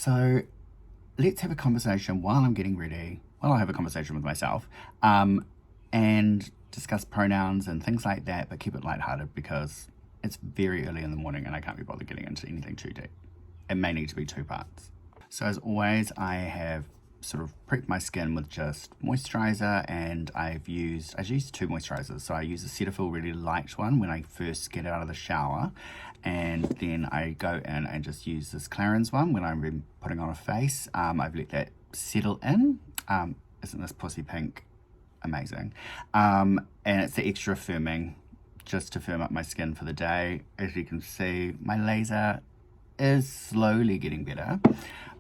So let's have a conversation while I'm getting ready. Well, I'll have a conversation with myself and discuss pronouns and things like that, but keep it lighthearted because it's very early in the morning and I can't be bothered getting into anything too deep. It may need to be 2 parts. So as always, I have sort of prepped my skin with just moisturizer, and I used 2 moisturizers. So I use a Cetaphil really light one when I first get out of the shower, and then I go in and just use this Clarins one when I'm putting on a face. I've let that settle in. Isn't this pussy pink amazing? And it's the extra firming, just to firm up my skin for the day. As you can see, my laser is slowly getting better,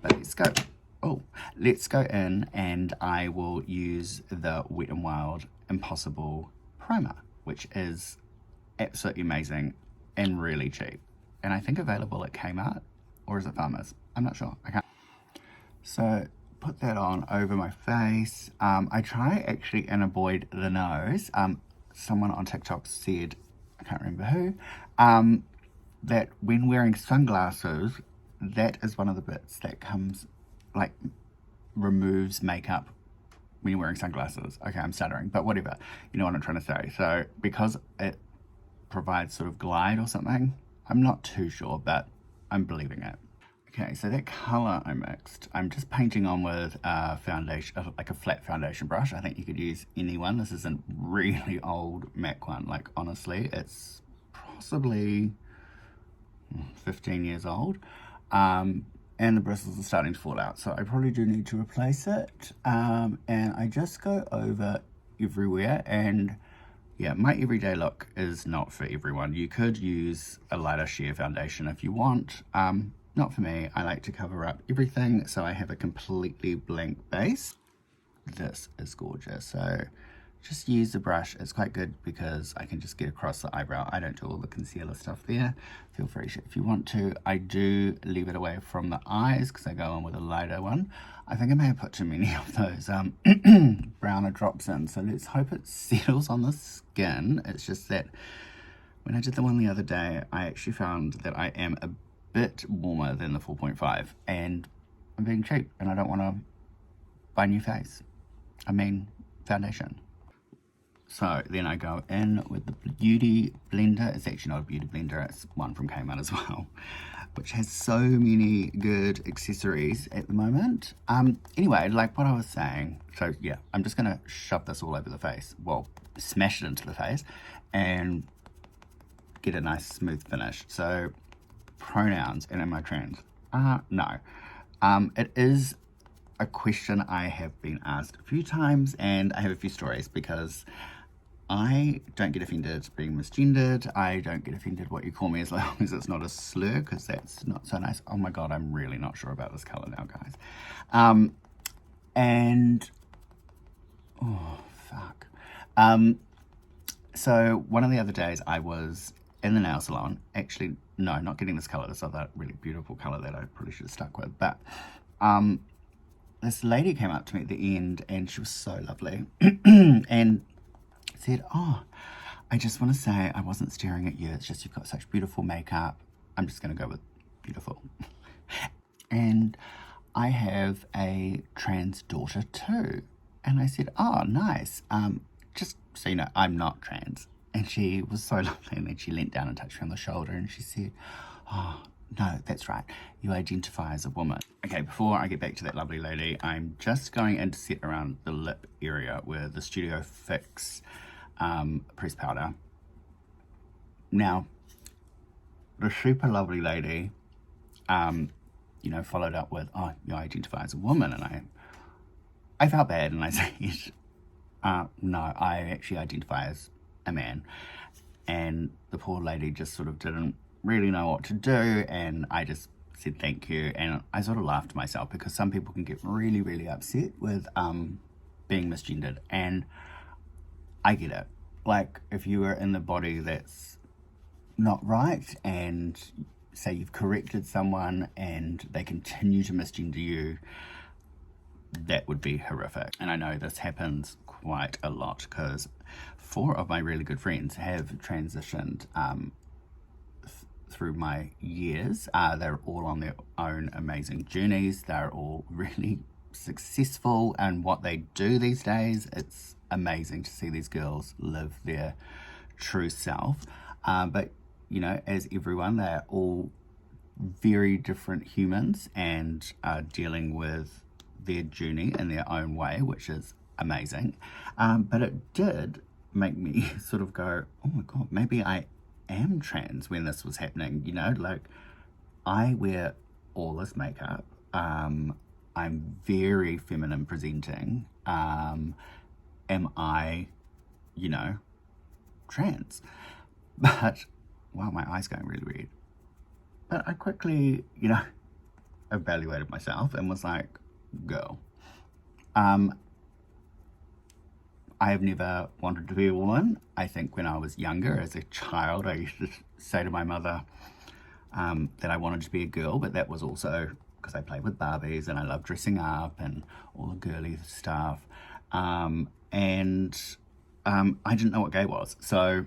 but let's go in and I will use the Wet n Wild Impossible Primer, which is absolutely amazing and really cheap, and I think available at Kmart, or is it Farmers? I'm not sure. I can't. So put that on over my face. I try actually and avoid the nose. Someone on TikTok said, I can't remember who, that when wearing sunglasses, that is one of the bits that comes, like, removes makeup when you're wearing sunglasses. Okay, I'm stuttering, but whatever. You know what I'm trying to say. So because it provides sort of glide or something, I'm not too sure, but I'm believing it. Okay, so that color I mixed, I'm just painting on with a foundation, like a flat foundation brush. I think you could use any one. This is a really old MAC one. Like, honestly, it's possibly 15 years old. And the bristles are starting to fall out, so I probably do need to replace it. And I just go over everywhere, and yeah, my everyday look is not for everyone. You could use a lighter sheer foundation if you want. Not for me. I like to cover up everything, so I have a completely blank base. This is gorgeous. So just use the brush. It's quite good because I can just get across the eyebrow. I don't do all the concealer stuff there. Feel free if you want to. I do leave it away from the eyes because I go on with a lighter one. I think I may have put too many of those browner drops in, so let's hope it settles on the skin. It's just that when I did the one the other day, I actually found that I am a bit warmer than the 4.5, and I'm being cheap and I don't want to buy new foundation. So then I go in with the Beauty Blender. It's actually not a Beauty Blender, it's one from Kmart as well, which has so many good accessories at the moment. Anyway, like what I was saying, so yeah, I'm just gonna shove this all over the face. Well, smash it into the face and get a nice smooth finish. So pronouns, and am I trans? No. It is a question I have been asked a few times, and I have a few stories because I don't get offended being misgendered. I don't get offended what you call me as long as it's not a slur, because that's not so nice. Oh my god, I'm really not sure about this color now, guys. And oh fuck. So one of the other days I was in the nail salon. Actually, no, not getting this color, this other really beautiful color that I probably should have stuck with, but this lady came up to me at the end and she was so lovely and said, oh, I just want to say I wasn't staring at you, it's just you've got such beautiful makeup. I'm just going to go with beautiful. And I have a trans daughter too. And I said, oh, nice. Just so you know, I'm not trans. And she was so lovely, and then she leant down and touched me on the shoulder and she said, oh, no, that's right, you identify as a woman. Okay, before I get back to that lovely lady, I'm just going in to set around the lip area with the Studio Fix press powder. Now, the super lovely lady, you know, followed up with, oh, you identify as a woman, and I felt bad, and I said, no, I actually identify as a man. And the poor lady just sort of didn't really know what to do, and I just said thank you, and I sort of laughed to myself because some people can get really, really upset with being misgendered, and I get it. Like, if you are in the body that's not right, and say you've corrected someone and they continue to misgender you, that would be horrific. And I know this happens quite a lot because 4 of my really good friends have transitioned through my years. They're all on their own amazing journeys. They're all really successful and what they do these days. It's amazing to see these girls live their true self. But, you know, as everyone, they're all very different humans and are dealing with their journey in their own way, which is amazing. But it did make me sort of go, oh my God, maybe I am trans when this was happening, you know, like I wear all this makeup. I'm very feminine presenting. Am I, you know, trans? But, wow, my eye's going really red. But I quickly, you know, evaluated myself and was like, girl, I have never wanted to be a woman. I think when I was younger, as a child, I used to say to my mother that I wanted to be a girl, but that was also because I played with Barbies and I loved dressing up and all the girly stuff. I didn't know what gay was. So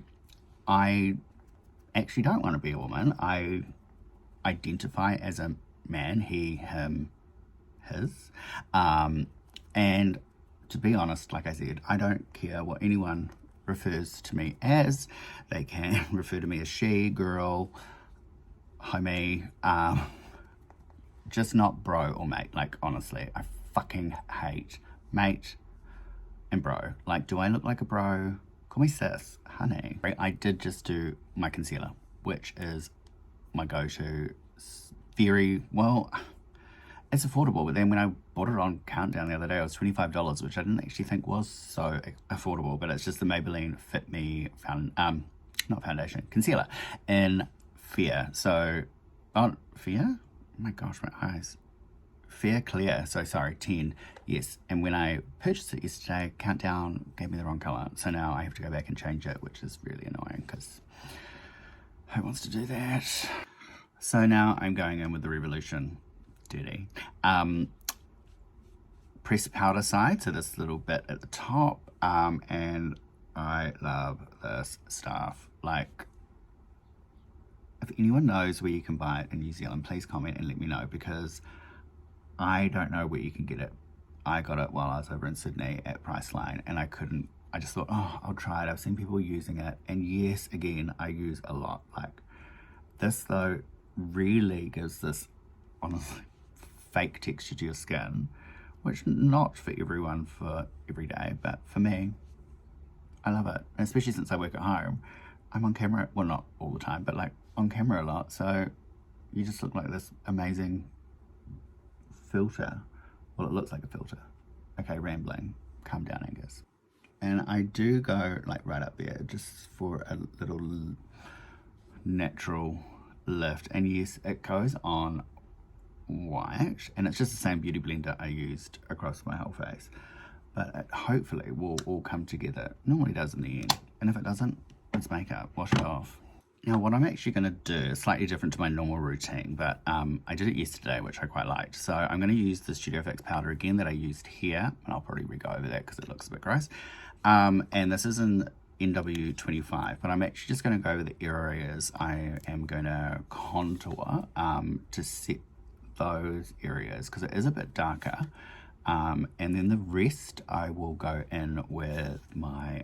I actually don't want to be a woman. I identify as a man, he, him, his. And to be honest, like I said, I don't care what anyone refers to me as. They can refer to me as she, girl, homie, just not bro or mate. Like, honestly, I fucking hate mate and bro. Like, do I look like a bro? Call me sis, honey. I did just do my concealer, which is my go-to. Very, well, it's affordable, but then when I bought it on Countdown the other day, it was $25, which I didn't actually think was so affordable, but it's just the Maybelline Fit Me not foundation, concealer in Fair. So, Fair? Oh my gosh, my eyes. Fair Clear, so sorry, 10, yes. And when I purchased it yesterday, Countdown gave me the wrong color, so now I have to go back and change it, which is really annoying, because who wants to do that? So now I'm going in with the Revolution Dirty. Pressed powder side, so this little bit at the top, and I love this stuff. Like, if anyone knows where you can buy it in New Zealand, please comment and let me know, because I don't know where you can get it. I got it while I was over in Sydney at Priceline, and I just thought, oh, I'll try it. I've seen people using it, and yes, again, I use a lot. Like, this though really gives this honestly fake texture to your skin, which not for everyone for every day, but for me, I love it. And especially since I work at home, I'm on camera, well, not all the time, but like on camera a lot, so you just look like this amazing filter. Well, it looks like a filter. Okay, rambling. Calm down, Angus. And I do go like right up there just for a little natural lift. And yes, it goes on white, and it's just the same beauty blender I used across my whole face. But it hopefully will all come together. It normally does in the end. And if it doesn't, it's makeup. Wash it off. Now, what I'm actually going to do is slightly different to my normal routine, but I did it yesterday, which I quite liked. So I'm going to use the Studio Fix powder again that I used here, and I'll probably re-go over that because it looks a bit gross. And this is in NW25, but I'm actually just going to go over the areas I am going to contour to set those areas, because it is a bit darker. And then the rest I will go in with my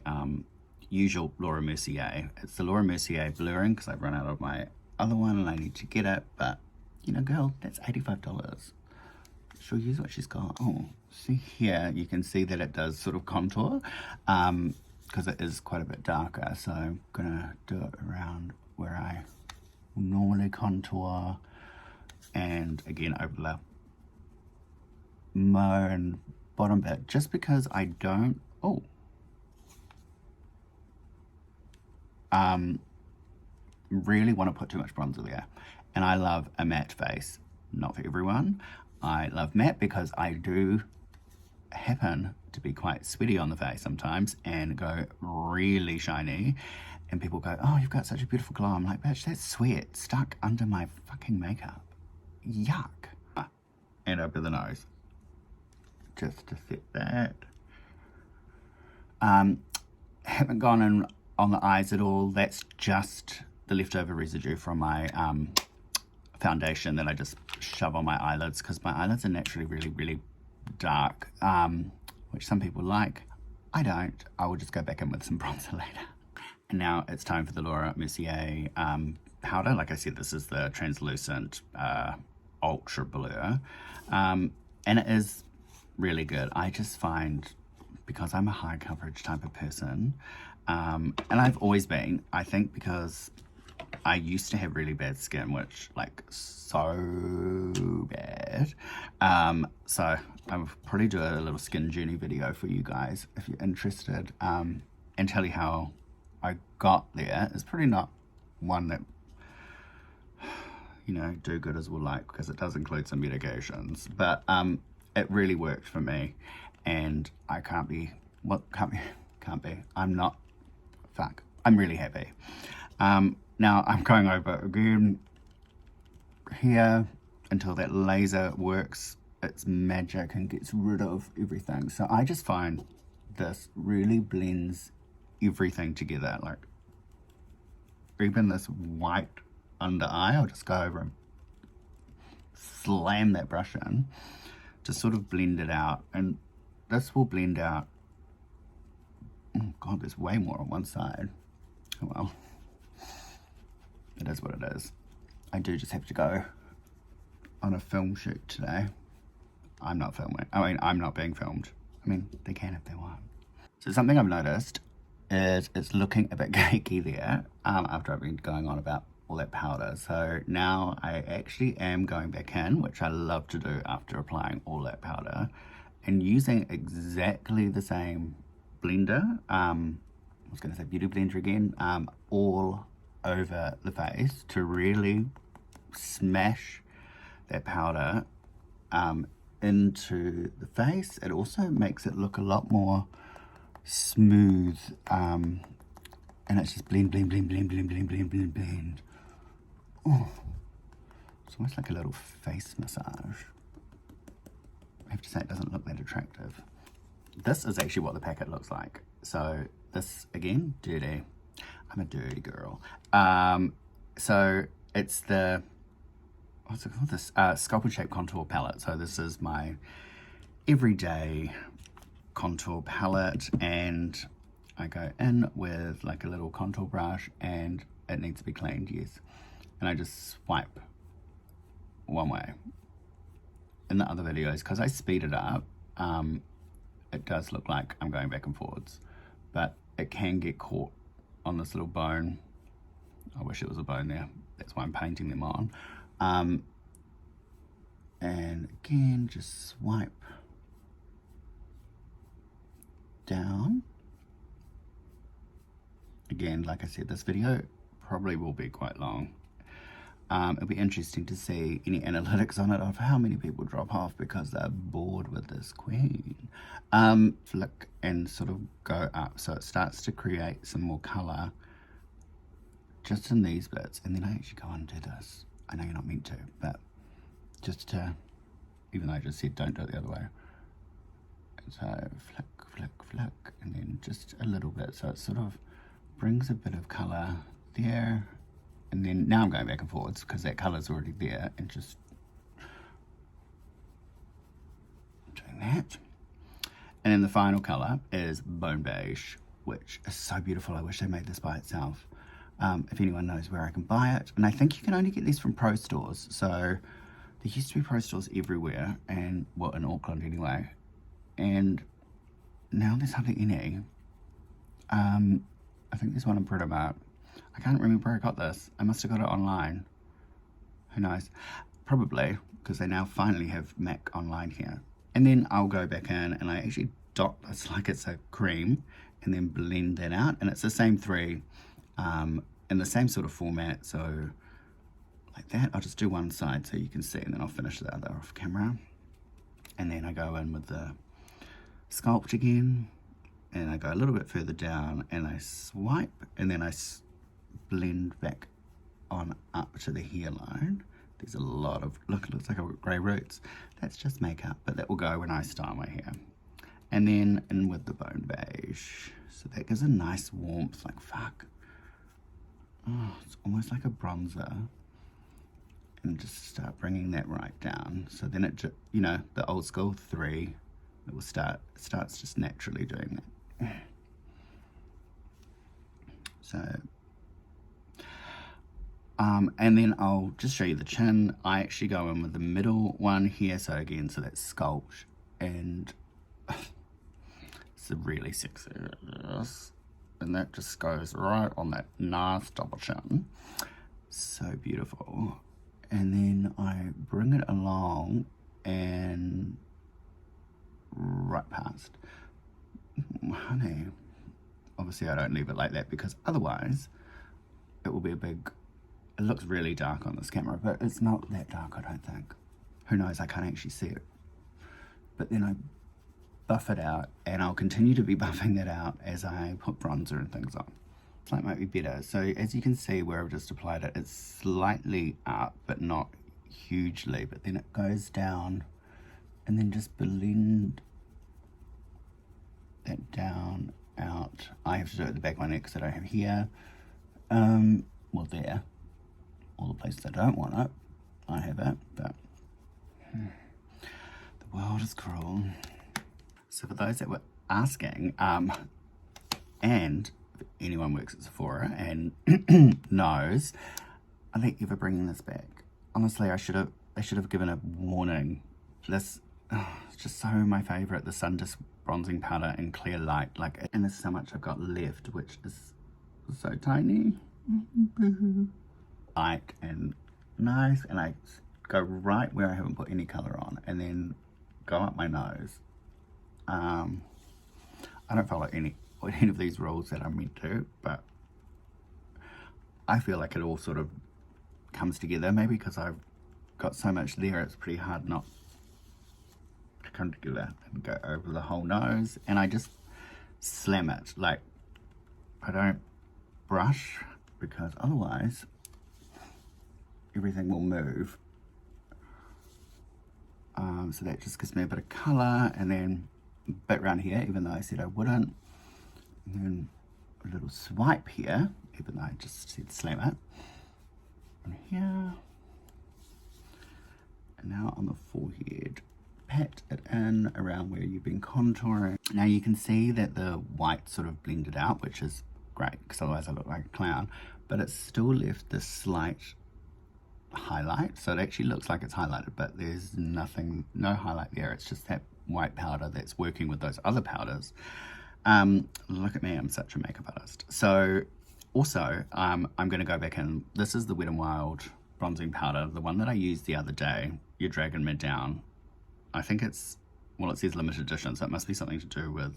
usual Laura Mercier. It's the Laura Mercier blurring because I've run out of my other one and I need to get it, but you know, girl, that's $85. She'll use what she's got. Oh, see here, you can see that it does sort of contour because it is quite a bit darker. So I'm gonna do it around where I normally contour, and again over the lower and bottom bit, just because I don't really want to put too much bronzer there. And I love a matte face. Not for everyone. I love matte because I do happen to be quite sweaty on the face sometimes and go really shiny, and people go, oh, you've got such a beautiful glow. I'm like, bitch, that's sweat stuck under my fucking makeup. Yuck. And over the nose, just to fit that. Haven't gone in on the eyes at all. That's just the leftover residue from my foundation that I just shove on my eyelids, because my eyelids are naturally really, really dark, which some people like. I don't. I will just go back in with some bronzer later. And now it's time for the Laura Mercier powder. Like I said, this is the translucent ultra blur, and it is really good. I just find, because I'm a high coverage type of person, and I've always been, I think because I used to have really bad skin, which, like, so bad. So I'll probably do a little skin journey video for you guys if you're interested, and tell you how I got there. It's probably not one that, you know, do-gooders will like, because it does include some medications, but it really worked for me, and I can't be, I'm not, I'm really happy. Now I'm going over again here until that laser works its magic and gets rid of everything. So I just find this really blends everything together. Like, even this white under eye, I'll just go over and slam that brush in to sort of blend it out, and this will blend out. Oh god, there's way more on one side. Oh well, it is what it is. I do just have to go on a film shoot today. I'm not filming. I mean, I'm not being filmed. I mean, they can if they want. So something I've noticed is it's looking a bit cakey there, after I've been going on about all that powder. So now I actually am going back in, which I love to do after applying all that powder, and using exactly the same blender, I was going to say beauty blender again, all over the face to really smash that powder into the face. It also makes it look a lot more smooth, and it's just blend, blend, blend, blend, blend, blend, blend, blend, blend. Oh, it's almost like a little face massage. I have to say, it doesn't look that attractive. This is actually what the packet looks like. So this, again, dirty. I'm a dirty girl. So it's the, what's it called? This sculpted shape contour palette. So this is my everyday contour palette, and I go in with like a little contour brush, and it needs to be cleaned, yes. And I just swipe one way. In the other videos, because I speed it up, it does look like I'm going back and forwards, but it can get caught on this little bone. I wish it was a bone there. That's why I'm painting them on. And again, just swipe down. Again, like I said, this video probably will be quite long. It'll be interesting to see any analytics on it of how many people drop off because they're bored with this queen. Flick and sort of go up, so it starts to create some more colour just in these bits, and then I actually go and do this. I know you're not meant to, but just to, even though I just said don't do it the other way. So flick, flick, flick, and then just a little bit, so it sort of brings a bit of colour there. And then now I'm going back and forwards because that colour's already there, and just doing that. And then the final colour is Bone Beige, which is so beautiful. I wish they made this by itself. If anyone knows where I can buy it. And I think you can only get these from pro stores. So there used to be pro stores everywhere, and well, in Auckland anyway. And now there's hardly any. I think there's one in Britomart. I can't remember where I got this. I must have got it online. Who knows? Probably, because they now finally have MAC online here. And then I'll go back in and I actually dot this like it's a cream, and then blend that out. And it's the same three, in the same sort of format. So like that, I'll just do one side so you can see, and then I'll finish the other off camera. And then I go in with the sculpt again, and I go a little bit further down, and I swipe, and then I blend back on up to the hairline. There's a lot of, look, it looks like I've got grey roots. That's just makeup, but that will go when I style my hair. And then in with the Bone Beige. So that gives a nice warmth, like fuck. Oh, it's almost like a bronzer. And just start bringing that right down. So then it, you know, the old school 3, it will starts just naturally doing that. So, and then I'll just show you the chin. I actually go in with the middle one here. So again, so that's sculpt, and it's really sexy. And that just goes right on that nice double chin. So beautiful. And then I bring it along and right past. Honey, obviously I don't leave it like that because otherwise it will be a big, it looks really dark on this camera, but it's not that dark, I don't think. Who knows, I can't actually see it. But then I buff it out, and I'll continue to be buffing that out as I put bronzer and things on. Light might be better. So as you can see where I've just applied it, it's slightly up but not hugely, but then it goes down, and then just blend that down out. I have to do it at the back of my neck because I don't have here. Well, there, all the places I don't want it, I have it, but the world is cruel. So for those that were asking, and if anyone works at Sephora and knows, I think you for bringing this back. Honestly, I should have given a warning. This, it's just so my favorite. The Sun Disc bronzing powder in clear light, like, and there's so much I've got left, which is so tiny. Light and nice, and I go right where I haven't put any color on, and then go up my nose. I don't follow any of these rules that I'm meant to, but I feel like it all sort of comes together, maybe because I've got so much there, it's pretty hard not to come together and go over the whole nose. And I just slam it, like, I don't brush because otherwise everything will move. So that just gives me a bit of colour, and then a bit around here, even though I said I wouldn't, and then a little swipe here, even though I just said slam it, and here, and now on the forehead, pat it in around where you've been contouring. Now you can see that the white sort of blended out, which is great because otherwise I look like a clown, but it's still left this slight highlight, so it actually looks like it's highlighted, but there's nothing, no highlight there. It's just that white powder that's working with those other powders. Look at me, I'm such a makeup artist. So also I'm going to go back in, this is the Wet n Wild bronzing powder, the one that I used the other day, You're Dragging Me Down. I think it's, well, it says limited edition, so it must be something to do with,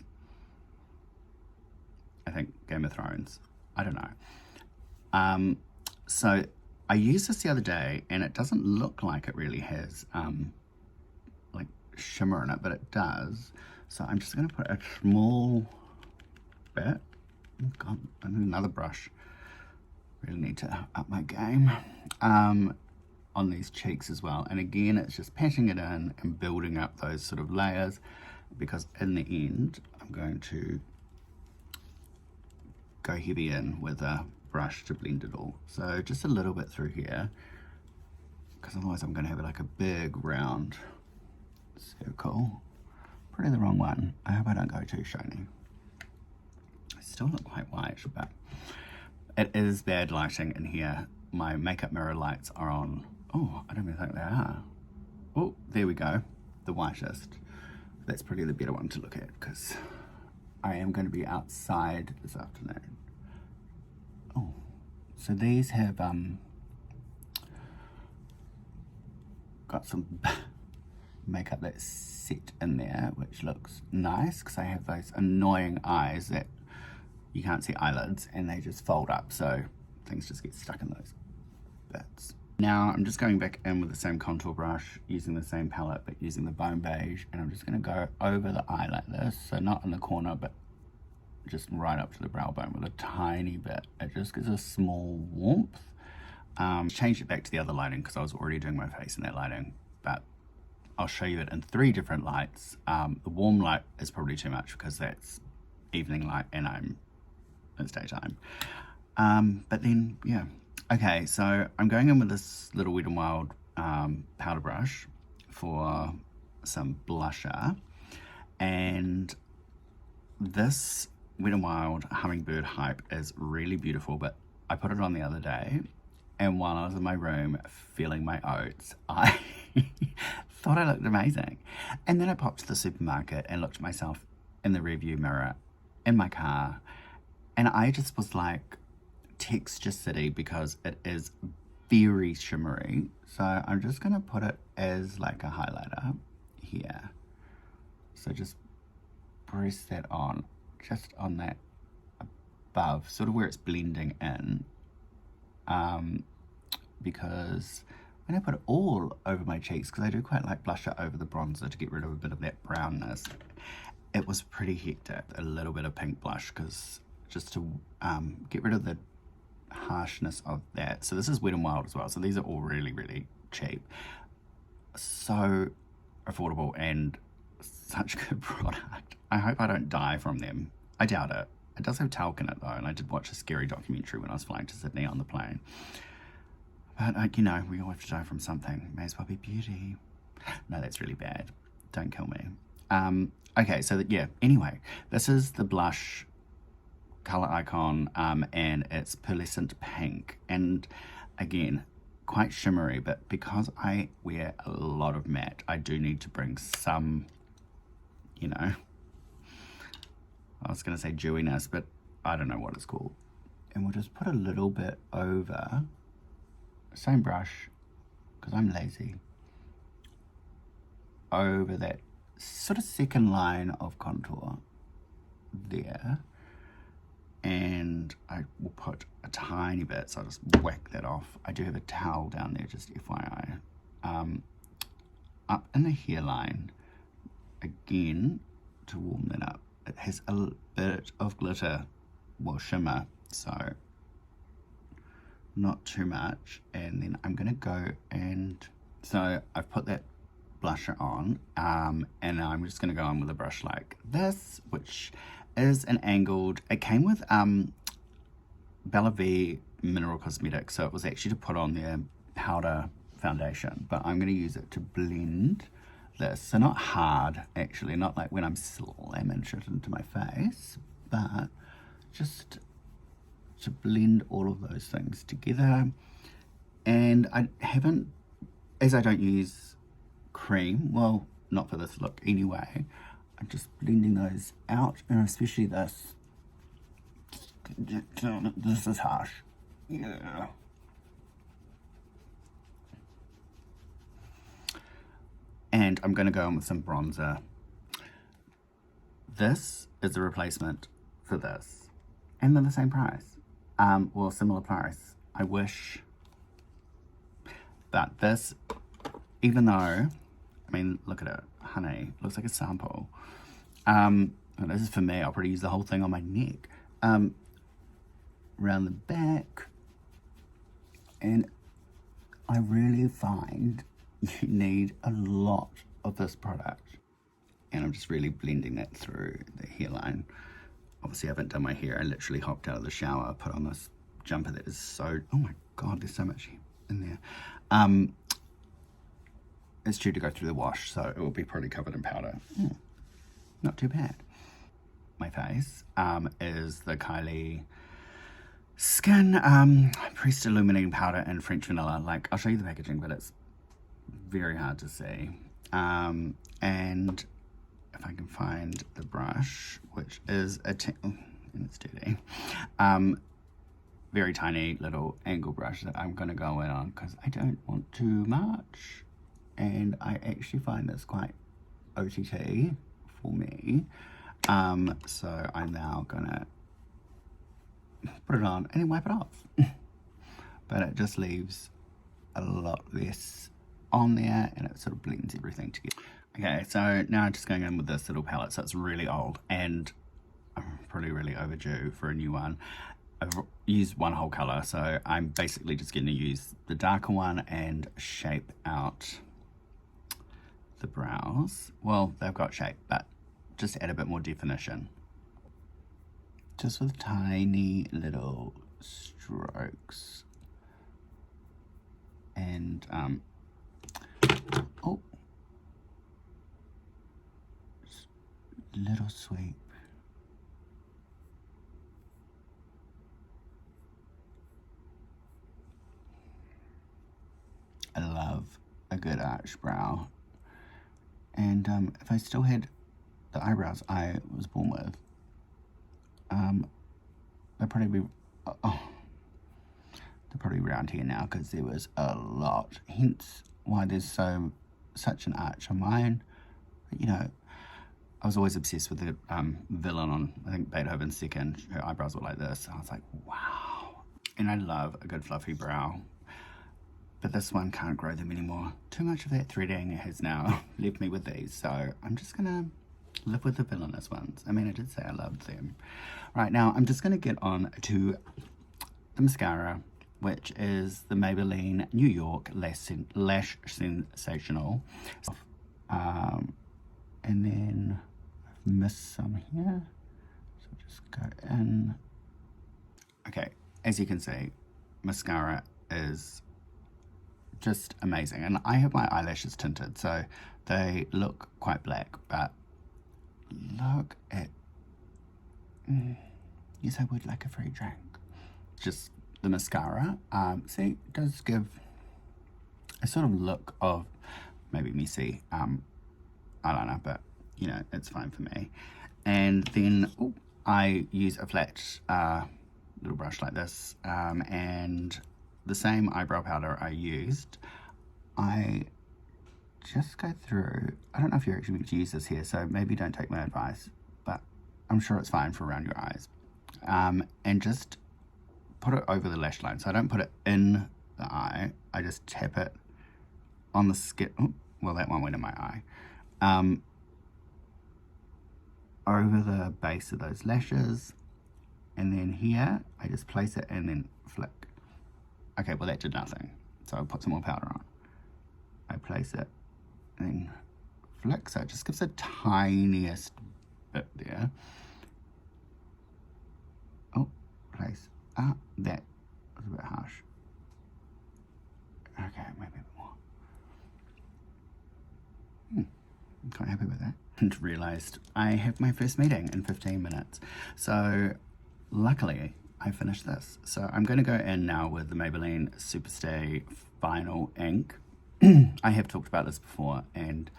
I think, Game of Thrones. I don't know. So I used this the other day, and it doesn't look like it really has like shimmer in it, but it does. So I'm just going to put a small bit. Oh God, I need another brush. Really need to up my game. On these cheeks as well. And again, it's just patting it in and building up those sort of layers, because in the end, I'm going to go heavy in with a brush to blend it all. So just a little bit through here, because otherwise I'm going to have like a big round circle. Probably the wrong one. I hope I don't go too shiny. I still look quite white, but it is bad lighting in here. My makeup mirror lights are on. Oh, I don't even think they are. Oh, there we go. The whitest. That's probably the better one to look at, because I am going to be outside this afternoon. Oh, so these have got some makeup that's set in there, which looks nice, because I have those annoying eyes that you can't see eyelids, and they just fold up, so things just get stuck in those bits. Now I'm just going back in with the same contour brush, using the same palette, but using the Bone Beige, and I'm just going to go over the eye like this, so not in the corner, but just right up to the brow bone with a tiny bit. It just gives a small warmth. Changed it back to the other lighting because I was already doing my face in that lighting, but I'll show you it in 3 different lights. The warm light is probably too much because that's evening light and it's daytime. But then, yeah. Okay, so I'm going in with this little Wet n Wild powder brush for some blusher. And this Wet n Wild Hummingbird Hype is really beautiful, but I put it on the other day, and while I was in my room feeling my oats, I thought I looked amazing. And then I popped to the supermarket and looked at myself in the rearview mirror in my car, and I just was like, texture city, because it is very shimmery. So I'm just gonna put it as like a highlighter here. So just press that on, just on that above, sort of where it's blending in, because when I put it all over my cheeks, because I do quite like blusher over the bronzer to get rid of a bit of that brownness, it was pretty hectic. A little bit of pink blush, because just to get rid of the harshness of that. So this is Wet n Wild as well, so these are all really, really cheap, so affordable, and such good product. I hope I don't die from them. I doubt it. It does have talc in it though, and I did watch a scary documentary when I was flying to Sydney on the plane. But like, you know, we all have to die from something. May as well be beauty. No, that's really bad. Don't kill me. Okay, so that, yeah, anyway, this is the blush color icon, and it's pearlescent pink, and again, quite shimmery, but because I wear a lot of matte, I do need to bring some, you know, I was gonna say dewiness, but I don't know what it's called. And we'll just put a little bit over, same brush, because I'm lazy, over that sort of second line of contour there. And I will put a tiny bit, so I'll just whack that off. I do have a towel down there, just FYI. Up in the hairline, again, to warm that up. It has a bit of glitter, well, shimmer, so not too much. And then I'm gonna go and, so I've put that blusher on, and I'm just gonna go on with a brush like this, which is an angled, it came with Bella V Mineral Cosmetics, so it was actually to put on their powder foundation, but I'm going to use it to blend this. So not hard, actually, not like when I'm slamming shit into my face, but just to blend all of those things together. And I haven't, as I don't use cream, well, not for this look anyway, I'm just blending those out, and especially this. This is harsh. Yeah. And I'm going to go in with some bronzer. This is a replacement for this, and they're the same price. Well, similar price, I wish. But this, even though, I mean, look at it, honey, looks like a sample. This is for me, I'll probably use the whole thing on my neck. Around the back, and I really find you need a lot of this product, and I'm just really blending that through the hairline. Obviously I haven't done my hair, I literally hopped out of the shower, put on this jumper that is so, oh my god, there's so much in there. It's due to go through the wash, so it will be probably covered in powder. Not too bad. My face is the Kylie Skin Pressed Illuminating Powder in French Vanilla. Like, I'll show you the packaging, but it's very hard to see. And if I can find the brush, which is and it's dirty, very tiny little angle brush that I'm going to go in on, because I don't want too much. And I actually find this quite OTT for me. So I'm now gonna put it on and then wipe it off. But it just leaves a lot less on there, and it sort of blends everything together. Okay, so now I'm just going in with this little palette. So it's really old, and I'm probably really overdue for a new one. I've used one whole color, so I'm basically just going to use the darker one and shape out the brows. Well, they've got shape, but just add a bit more definition. Just with tiny little strokes. And, oh, little sweep. I love a good arch brow. And if I still had the eyebrows I was born with, they'd probably be, they're probably around here now because there was a lot. Hence why there's such an arch on mine. But, you know, I was always obsessed with the villain on, I think, Beethoven's Second. Her eyebrows were like this. I was like, wow. And I love a good fluffy brow. But this one can't grow them anymore. Too much of that threading has now left me with these. So I'm just going to live with the villainous ones. I mean, I did say I loved them. Right, now I'm just going to get on to the mascara, which is the Maybelline New York Lash Sensational. And then I've missed some here. So just go in. Okay, as you can see, mascara is just amazing. And I have my eyelashes tinted, so they look quite black, but look at, yes, I would like a free drink. Just the mascara, see, it does give a sort of look of maybe messy eyeliner, but you know, it's fine for me. And then I use a flat little brush like this, and the same eyebrow powder I used, I just go through, I don't know if you're actually meant to use this here, so maybe don't take my advice, but I'm sure it's fine for around your eyes. And just put it over the lash line. So I don't put it in the eye, I just tap it on the skin. Oh, well, that one went in my eye. Over the base of those lashes, and then here, I just place it and then flick. Okay, well that did nothing. So I'll put some more powder on. I place it and flick, so it just gives the tiniest bit there. Oh, place. That was a bit harsh. Okay, maybe a bit more. I'm quite happy with that. And realised I have my first meeting in 15 minutes. So luckily, I finished this. So I'm going to go in now with the Maybelline Superstay Final Ink. I have talked about this before, and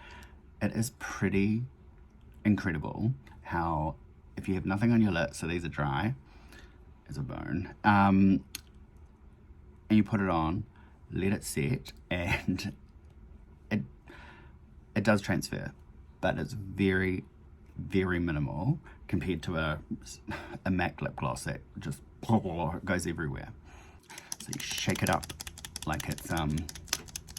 it is pretty incredible how if you have nothing on your lips, so these are dry as a bone, and you put it on, let it set, and it does transfer, but it's very, very minimal compared to a MAC lip gloss that just goes everywhere. So you shake it up like it's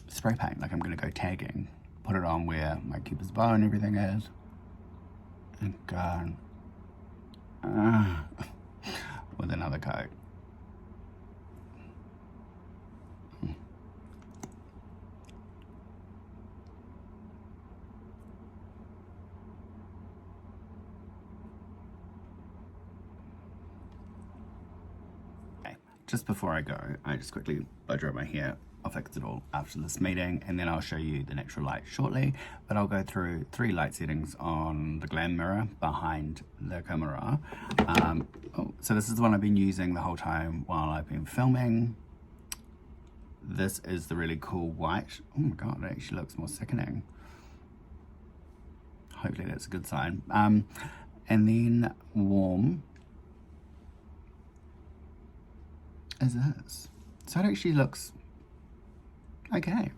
spray paint, like I'm going to go tagging. Put it on where my Cupid's bow and everything is, and go with another coat. Just before I go, I just quickly blow dry my hair. I'll fix it all after this meeting, and then I'll show you the natural light shortly, but I'll go through 3 light settings on the glam mirror behind the camera. So this is the one I've been using the whole time while I've been filming. This is the really cool white. Oh my god, it actually looks more sickening. Hopefully that's a good sign. And then warm as this. So it actually looks okay.